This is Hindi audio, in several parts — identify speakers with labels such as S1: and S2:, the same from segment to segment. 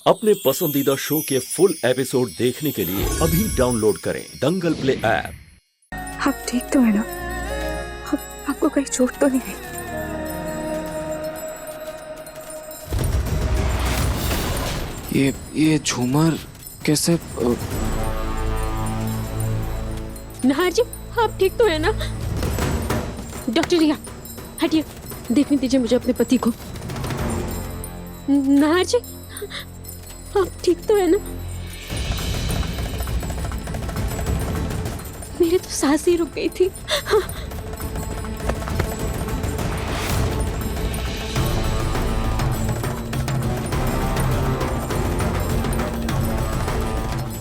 S1: अपने पसंदीदा शो के फुल एपिसोड देखने के लिए अभी डाउनलोड करें दंगल प्ले ऐप।
S2: आप ठीक तो है ना? आपको कहीं चोट तो नहीं आई?
S3: ये झूमर कैसे?
S4: नाहर जी, आप ठीक तो है ना? डॉक्टर रिया, हटिए, देखने दीजिए मुझे अपने पति को। नाहर जी, आप ठीक तो है ना? मेरी तो सांस ही रुक गई थी।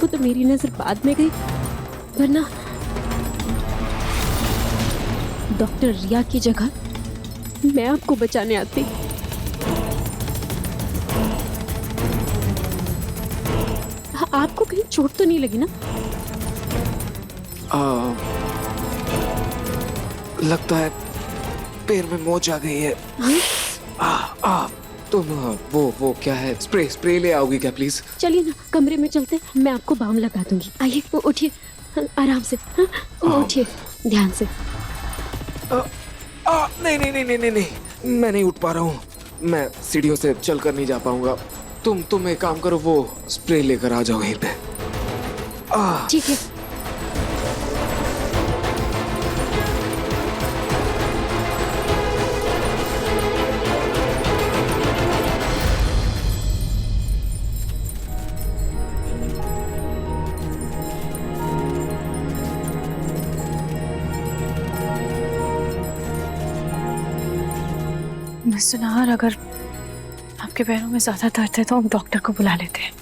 S4: वो तो मेरी नजर बाद में गई, वरना डॉक्टर रिया की जगह मैं आपको बचाने आती। आपको कहीं चोट तो नहीं लगी ना?
S3: लगता है पैर में मोच आ गई है। तुम वो क्या है, स्प्रे ले आओगी क्या प्लीज?
S4: चलिए ना, कमरे में चलते, मैं आपको बाम लगा दूंगी। आइए, उठिए, आराम से, उठिए, ध्यान से।
S3: नहीं, मैं नहीं उठ पा रहा हूँ। मैं सीढ़ियों से चलकर नहीं जा पाऊंगा। तुम एक काम करो, वो स्प्रे लेकर आ जाओ यहीं पे।
S4: ठीक है।
S2: मिस्टर नाहर, अगर आपके पैरों में ज्यादा दर्द है तो हम डॉक्टर को बुला लेते हैं।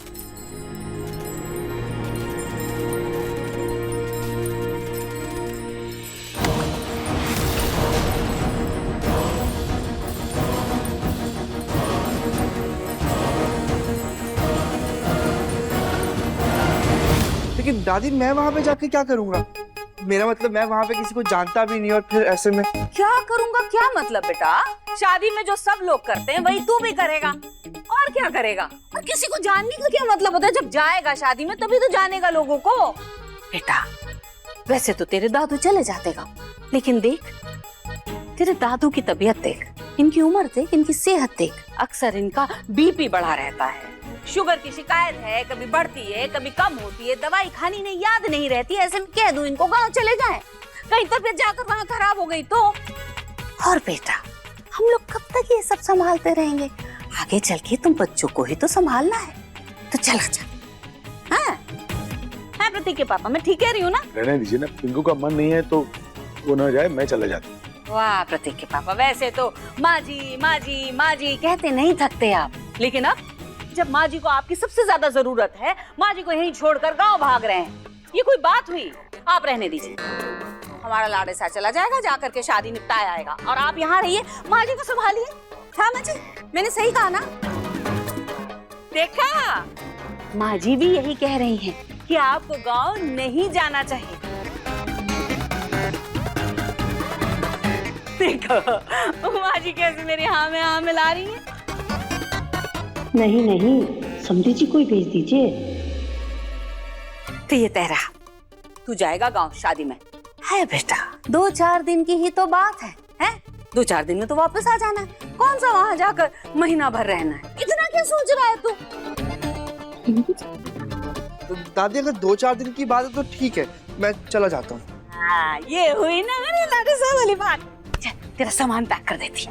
S5: लेकिन दादी, मैं वहां पे जाके क्या करूंगा? मेरा मतलब, मैं वहां पे किसी को जानता भी नहीं, और फिर ऐसे में
S6: क्या करूंगा? क्या मतलब बेटा? शादी में जो सब लोग करते हैं वही तू भी करेगा, और क्या करेगा? और किसी को जानने का क्या मतलब होता है? जब जाएगा शादी में तभी तो जानेगा लोगों को। बेटा, वैसे तो तेरे दादू चले जाते गाँव, लेकिन देख, तेरे दादू की तबीयत देख, इनकी उम्र देख, इनकी सेहत देख, अक्सर इनका बीपी बढ़ा रहता है, शुगर की शिकायत है, कभी बढ़ती है कभी कम होती है, दवाई खानी नहीं, याद नहीं रहती। ऐसे में कह दूं इनको गांव चले जाएं, कहीं तबीयत जाकर वहां खराब हो गई तो। और बेटा, हम लोग कब तक ये सब संभालते रहेंगे? आगे चल के तुम बच्चों को ही तो संभालना है, तो चला जा। हाँ प्रतीक के पापा, मैं ठीक कह रही हूँ ना?
S7: रहने दीजिए ना, पिंकू का मन नहीं है तो वो ना जाए, मैं चला जाता हूँ।
S6: वाह प्रतीक के पापा, वैसे तो माँ जी कहते नहीं थकते आप, लेकिन अब जब माँ जी को आपकी सबसे ज्यादा जरूरत है, माँ जी को यहीं छोड़कर गांव भाग रहे हैं, ये कोई बात हुई? आप रहने दीजिए, हमारा लाड़े सा चला जाएगा, जाकर के शादी निपटाया आएगा, और आप यहाँ रहिए, माँ जी को संभालिए। हाँ माँ जी, मैंने सही कहा ना? देखा, माँ जी भी यही कह रही हैं कि आपको गांव नहीं जाना चाहिए। देखो माँ जी कैसे मेरी हाँ में हाँ मिला रही है।
S8: नहीं, समधी जी को ही भेज दीजिए।
S6: तो ये तेरा, तू जाएगा गांव शादी में है बेटा, 2-4 दिन की ही तो बात है, हैं? 2-4 दिन में तो वापस आ जाना है, कौन सा वहां जाकर महीना भर रहना है? इतना क्या सोच रहा है तू?
S5: तो दादी, अगर 2-4 दिन की बात है तो ठीक है, मैं चला जाता हूँ।
S6: हाँ, ये हुई ना मेरे लाडे साहब वाली बात। चल, तेरा सामान पैक कर देती।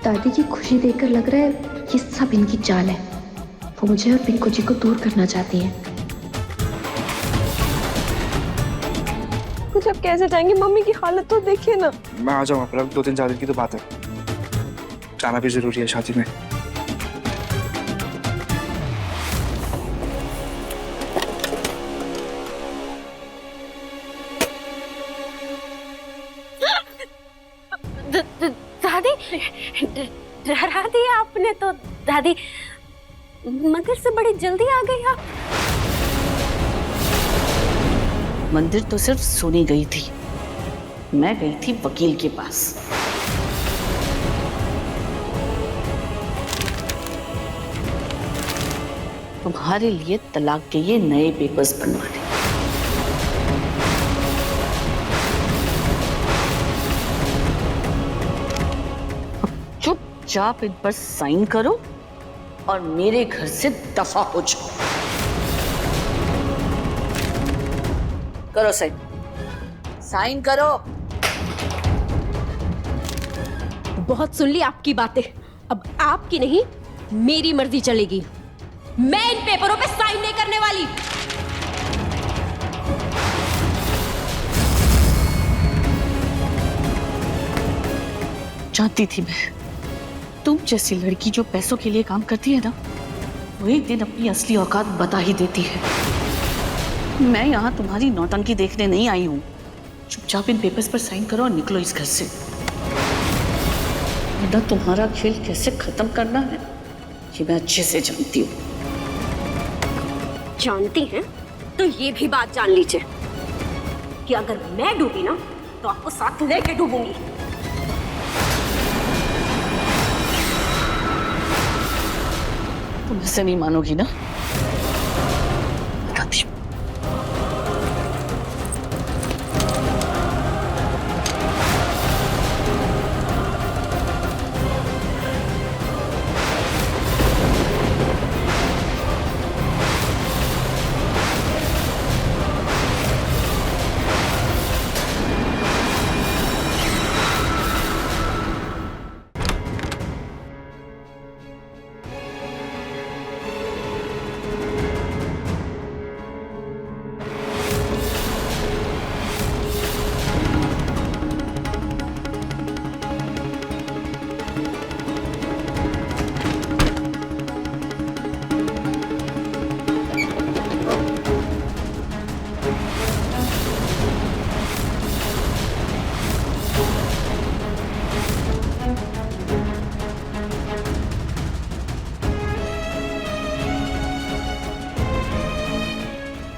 S8: दादी की खुशी देखकर लग रहा है ये सब इनकी चाल है। वो मुझे और पिंकू जी को दूर करना चाहती हैं।
S2: कुछ अब कैसे जाएंगे? मम्मी की हालत तो देखिए ना।
S5: मैं आ जाऊंगा, पर 2-3 दिन की तो बात है, जाना भी जरूरी है शादी में।
S4: दादी, डरा दिया आपने तो। दादी, मंदिर से बड़ी जल्दी आ गई आप।
S9: मंदिर तो सिर्फ सुनी गई थी, मैं गई थी वकील के पास। तुम्हारे लिए तलाक के ये नए पेपर्स बनवाने। अब चुपचाप इन पर साइन करो और मेरे घर से दफा हो जाओ। करो साइन, साइन करो।
S4: बहुत सुन ली आपकी बातें, अब आपकी नहीं मेरी मर्जी चलेगी। मैं इन पेपरों पे साइन नहीं करने वाली।
S9: जानती थी मैं, तुम जैसी लड़की जो पैसों के लिए काम करती है ना, वो एक दिन अपनी असली औकात बता ही देती है। मैं यहाँ तुम्हारी नौटंकी देखने नहीं आई हूँ। चुपचाप इन पेपर्स पर साइन करो और निकलो इस घर से। वरना तुम्हारा खेल कैसे खत्म करना है ये मैं अच्छे से जानती हूँ।
S4: जानती हैं तो ये भी बात जान लीजिए कि अगर मैं डूबी ना तो आपको साथ लेके डूबूंगी।
S9: तुम ऐसे नहीं मानोगी ना? बताती हूँ।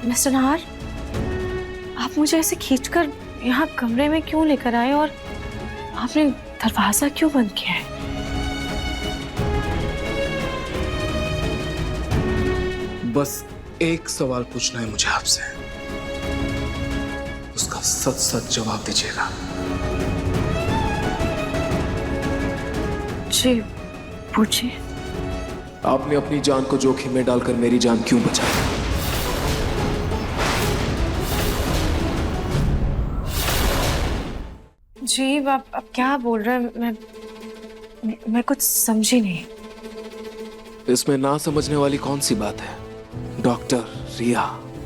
S2: मिस्टर नहार, आप मुझे ऐसे खींचकर यहाँ कमरे में क्यों लेकर आए और आपने दरवाजा क्यों बंद किया है?
S3: बस एक सवाल पूछना है मुझे आपसे, उसका सच सच जवाब दीजिएगा।
S2: जी पूछिए।
S3: आपने अपनी जान को जोखिम में डालकर मेरी जान क्यों बचाई?
S2: जी आप क्या बोल रहे हैं? मैं कुछ समझी नहीं।
S3: इसमें ना समझने वाली कौन सी बात है? डॉक्टर रिया,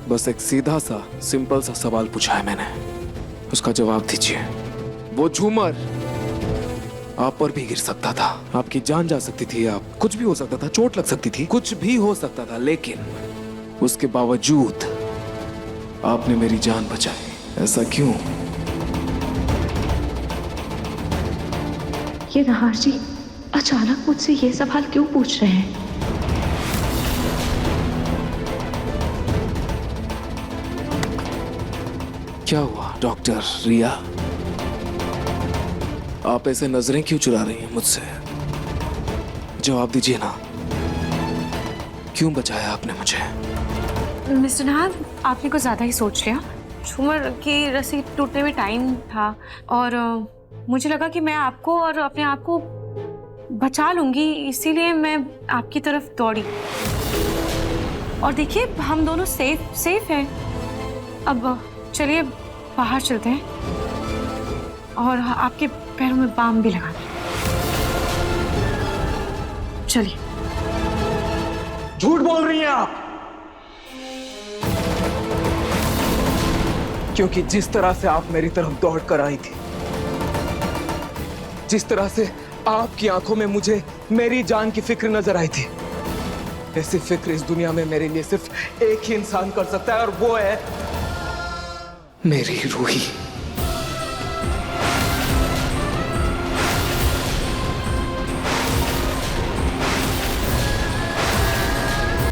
S3: बस एक सीधा सा सिंपल सा सवाल पूछा है मैंने, उसका जवाब दीजिए। वो झूमर आप पर भी गिर सकता था, आपकी जान जा सकती थी, आप कुछ भी हो सकता था, चोट लग सकती थी, कुछ भी हो सकता था, लेकिन उसके बावजूद आपने मेरी जान बचाई। ऐसा क्यों?
S8: ये नहार जी अचानक मुझसे ये सवाल क्यों पूछ रहे हैं?
S3: क्या हुआ डॉक्टर रिया? आप ऐसे नजरें क्यों चुरा रही हैं मुझसे? जवाब दीजिए ना, क्यों बचाया आपने मुझे?
S2: मिस्टर नहार, आपने कुछ ज्यादा ही सोच लिया। झूमर की रस्सी टूटने में टाइम था और मुझे लगा कि मैं आपको और अपने आप को बचा लूंगी, इसीलिए मैं आपकी तरफ दौड़ी। और देखिए हम दोनों सेफ हैं। अब चलिए बाहर चलते हैं और आपके पैरों में बाम भी लगाना। चलिए।
S5: झूठ बोल रही हैं आप, क्योंकि जिस तरह से आप मेरी तरफ दौड़ कर आई थी, जिस तरह से आपकी आंखों में मुझे मेरी जान की फिक्र नजर आई थी, ऐसी फिक्र इस दुनिया में मेरे लिए सिर्फ एक ही इंसान कर सकता है, और वो है
S3: मेरी रूही।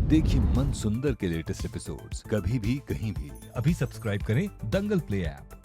S10: देखिए मन सुंदर के लेटेस्ट एपिसोड्स कभी भी कहीं भी। अभी सब्सक्राइब करें दंगल प्ले ऐप।